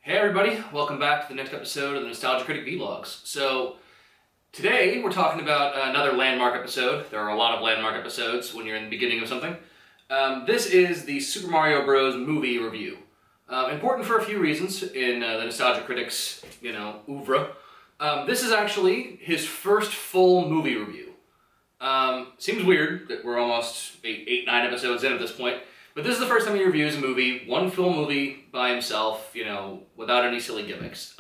Hey everybody, welcome back to the next episode of the Nostalgia Critic Vlogs. So today we're talking about another landmark episode. There are a lot of landmark episodes when you're in the beginning of something. This is the Super Mario Bros. Movie review. Important for a few reasons in the Nostalgia Critic's, oeuvre. This is actually his first full movie review. Seems weird that we're almost 9 episodes in at this point. But this is the first time he reviews a movie, one full movie by himself, without any silly gimmicks.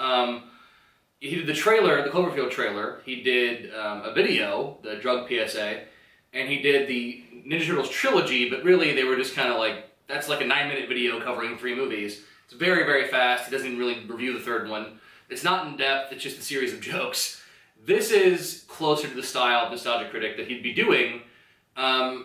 He did the trailer, the Cloverfield trailer, he did a video, the drug PSA, and he did the Ninja Turtles trilogy, but really they were just kind of like, that's like a 9-minute video covering 3 movies. It's very, very fast. He doesn't even really review the third one. It's not in depth, it's just a series of jokes. This is closer to the style of Nostalgia Critic that he'd be doing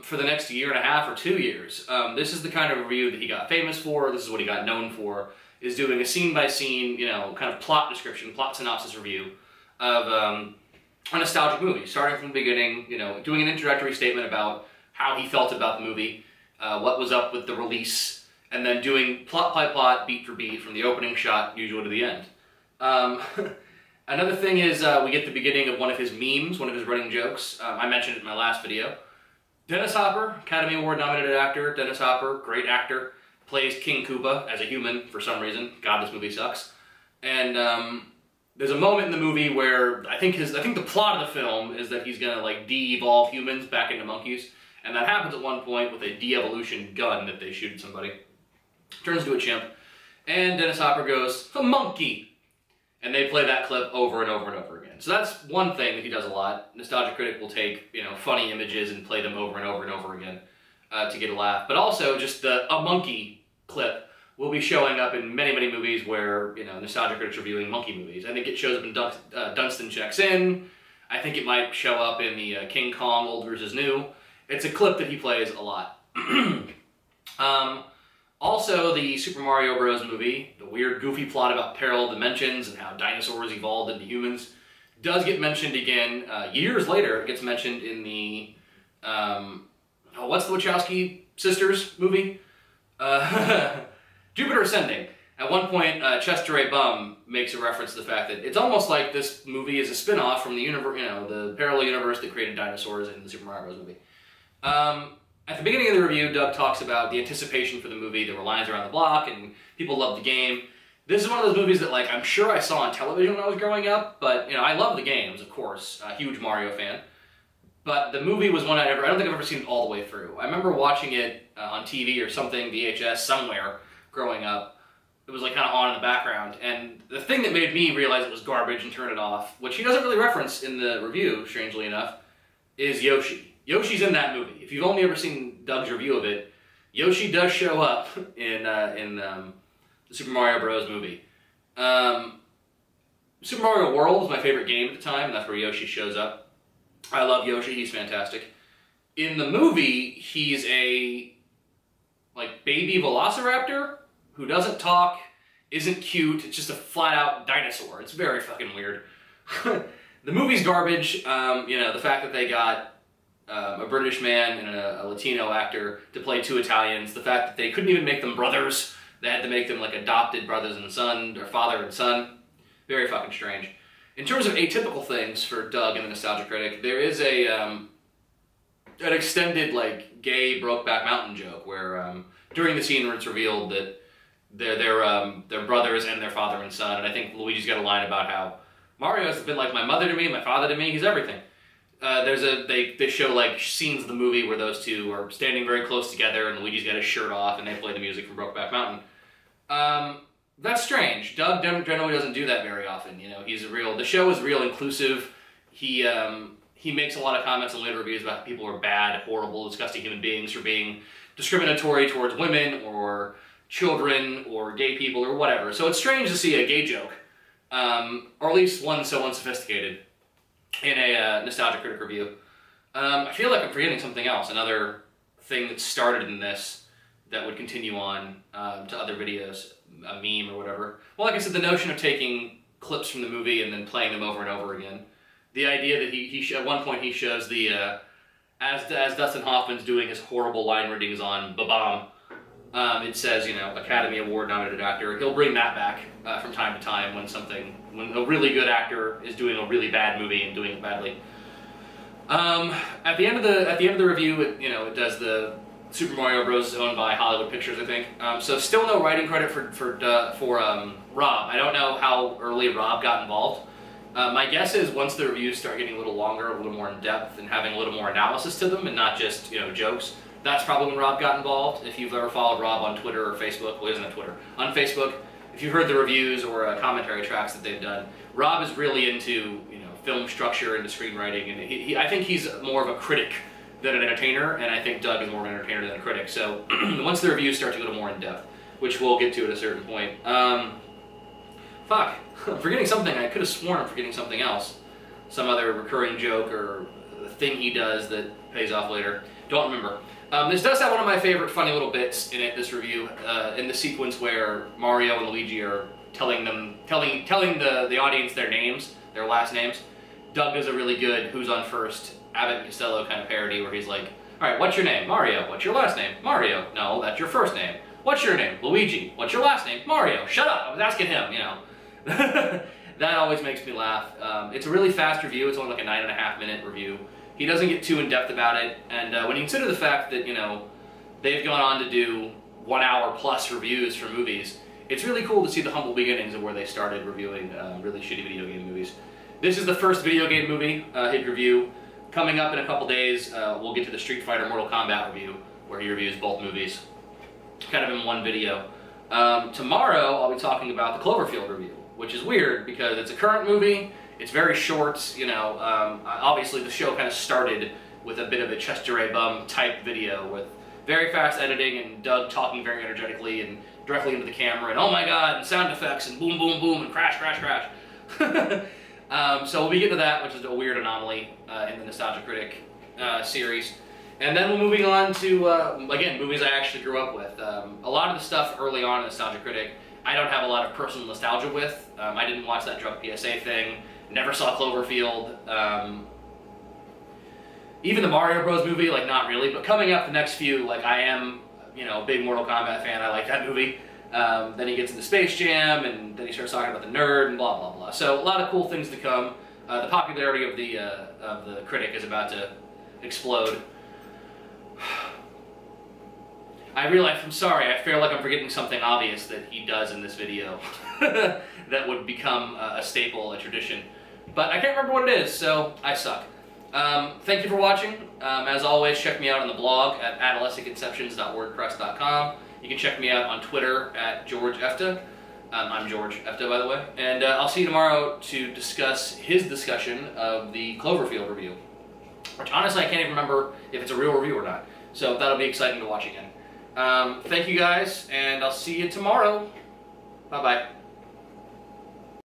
for the next 1.5 or 2 years. This is the kind of review that he got famous for. This is what he got known for, is doing a scene-by-scene, kind of plot description, plot synopsis review of a nostalgic movie, starting from the beginning, doing an introductory statement about how he felt about the movie, what was up with the release, and then doing plot by plot, beat for beat, from the opening shot, usually to the end. Another thing is we get the beginning of one of his memes, one of his running jokes. I mentioned it in my last video. Dennis Hopper, Academy Award nominated actor. Dennis Hopper, great actor, plays King Koopa as a human for some reason. God, this movie sucks. And there's a moment in the movie where I think the plot of the film is that he's gonna de-evolve humans back into monkeys, and that happens at one point with a de-evolution gun that they shoot at somebody. Turns into a chimp, and Dennis Hopper goes, "A monkey," and they play that clip over and over and over again. So that's one thing that he does a lot. Nostalgia Critic will take, funny images and play them over and over and over again to get a laugh. But also, just a monkey clip will be showing up in many, many movies where, Nostalgia Critic's reviewing monkey movies. I think it shows up in Dunstan Checks In. I think it might show up in the King Kong Old vs. New. It's a clip that he plays a lot. Also, the Super Mario Bros. Movie, the weird, goofy plot about parallel dimensions and how dinosaurs evolved into humans, does get mentioned again. Years later, it gets mentioned in the, what's the Wachowski sisters movie? Jupiter Ascending. At one point, Chester A. Bum makes a reference to the fact that it's almost like this movie is a spin-off from the the parallel universe that created dinosaurs in the Super Mario Bros. Movie. At the beginning of the review, Doug talks about the anticipation for the movie. There were lines around the block, and people loved the game. This is one of those movies that, I'm sure I saw on television when I was growing up, but, I love the games, of course. A huge Mario fan. But the movie was one I don't think I've ever seen it all the way through. I remember watching it on TV or something, VHS, somewhere, growing up. It was, kind of on in the background. And the thing that made me realize it was garbage and turn it off, which he doesn't really reference in the review, strangely enough, is Yoshi. Yoshi's in that movie. If you've only ever seen Doug's review of it, Yoshi does show up in the Super Mario Bros. Movie. Super Mario World was my favorite game at the time, and that's where Yoshi shows up. I love Yoshi, he's fantastic. In the movie, he's a, baby velociraptor who doesn't talk, isn't cute, it's just a flat-out dinosaur. It's very fucking weird. The movie's garbage. The fact that they got a British man and a Latino actor to play 2 Italians, the fact that they couldn't even make them brothers, they had to make them adopted brothers and son, or father and son, very fucking strange. In terms of atypical things for Doug and the Nostalgia Critic, there is an extended gay Brokeback Mountain joke where during the scene where it's revealed that they're brothers and their father and son, and I think Luigi's got a line about how Mario's been like my mother to me, my father to me, he's everything. They show scenes of the movie where those two are standing very close together and Luigi's got his shirt off and they play the music from Brokeback Mountain. That's strange. Doug generally doesn't do that very often. The show is real inclusive. He makes a lot of comments in later reviews about people are bad, horrible, disgusting human beings for being discriminatory towards women or children or gay people or whatever. So it's strange to see a gay joke, or at least one so unsophisticated, in a Nostalgia Critic review. I feel like I'm forgetting something else, another thing that started in this that would continue on to other videos, a meme or whatever. Well, like I said, the notion of taking clips from the movie and then playing them over and over again. The idea that he at one point he shows the, as Dustin Hoffman's doing his horrible line readings on Ba-Bomb, It says, you know, Academy Award nominated actor. He'll bring that back from time to time when a really good actor is doing a really bad movie and doing it badly. At the end of the review, it does the Super Mario Bros. Is owned by Hollywood Pictures, I think. So still no writing credit for Rob. I don't know how early Rob got involved. My guess is once the reviews start getting a little longer, a little more in depth, and having a little more analysis to them, and not just jokes. That's probably when Rob got involved. If you've ever followed Rob on Twitter or Facebook, well, he isn't on Twitter, on Facebook, if you've heard the reviews or commentary tracks that they've done, Rob is really into film structure, into screenwriting, and I think he's more of a critic than an entertainer, and I think Doug is more of an entertainer than a critic. So once the reviews start to go more in depth, which we'll get to at a certain point. Fuck, I'm forgetting something. I could have sworn I'm forgetting something else. Some other recurring joke or thing he does that pays off later. Don't remember. This does have one of my favorite funny little bits in it, this review, in the sequence where Mario and Luigi are telling the audience their names, their last names. Doug does a really good Who's on First, Abbott and Costello kind of parody where he's like, alright, what's your name? Mario. What's your last name? Mario. No, that's your first name. What's your name? Luigi. What's your last name? Mario. Shut up, I was asking him, That always makes me laugh. It's a really fast review, it's only like a 9.5 minute review. He doesn't get too in-depth about it, and when you consider the fact that, they've gone on to do 1 hour plus reviews for movies, it's really cool to see the humble beginnings of where they started reviewing really shitty video game movies. This is the first video game movie he'd review. Coming up in a couple days, we'll get to the Street Fighter Mortal Kombat review, where he reviews both movies, kind of in one video. Tomorrow, I'll be talking about the Cloverfield review, which is weird because it's a current movie. It's very short, obviously the show kind of started with a bit of a Chester A. Bum type video with very fast editing and Doug talking very energetically and directly into the camera and oh my god, and sound effects and boom, boom, boom, and crash, crash, crash. So we'll be getting to that, which is a weird anomaly in the Nostalgia Critic series. And then we're moving on to, again, movies I actually grew up with. A lot of the stuff early on in Nostalgia Critic, I don't have a lot of personal nostalgia with. I didn't watch that drunk PSA thing. Never saw Cloverfield. Even the Mario Bros. Movie, not really. But coming up the next few, I am, a big Mortal Kombat fan. I like that movie. Then he gets into Space Jam, and then he starts talking about the nerd, and blah, blah, blah. So a lot of cool things to come. The popularity of the Critic is about to explode. I realize, I'm sorry, I feel like I'm forgetting something obvious that he does in this video that would become a staple, a tradition. But I can't remember what it is, so I suck. Thank you for watching. As always, check me out on the blog at adolescentconceptions.wordpress.com. You can check me out on Twitter at George Efta. I'm George Efta, by the way. And I'll see you tomorrow to discuss his discussion of the Cloverfield review. Which honestly, I can't even remember if it's a real review or not. So that'll be exciting to watch again. Thank you guys, and I'll see you tomorrow. Bye-bye.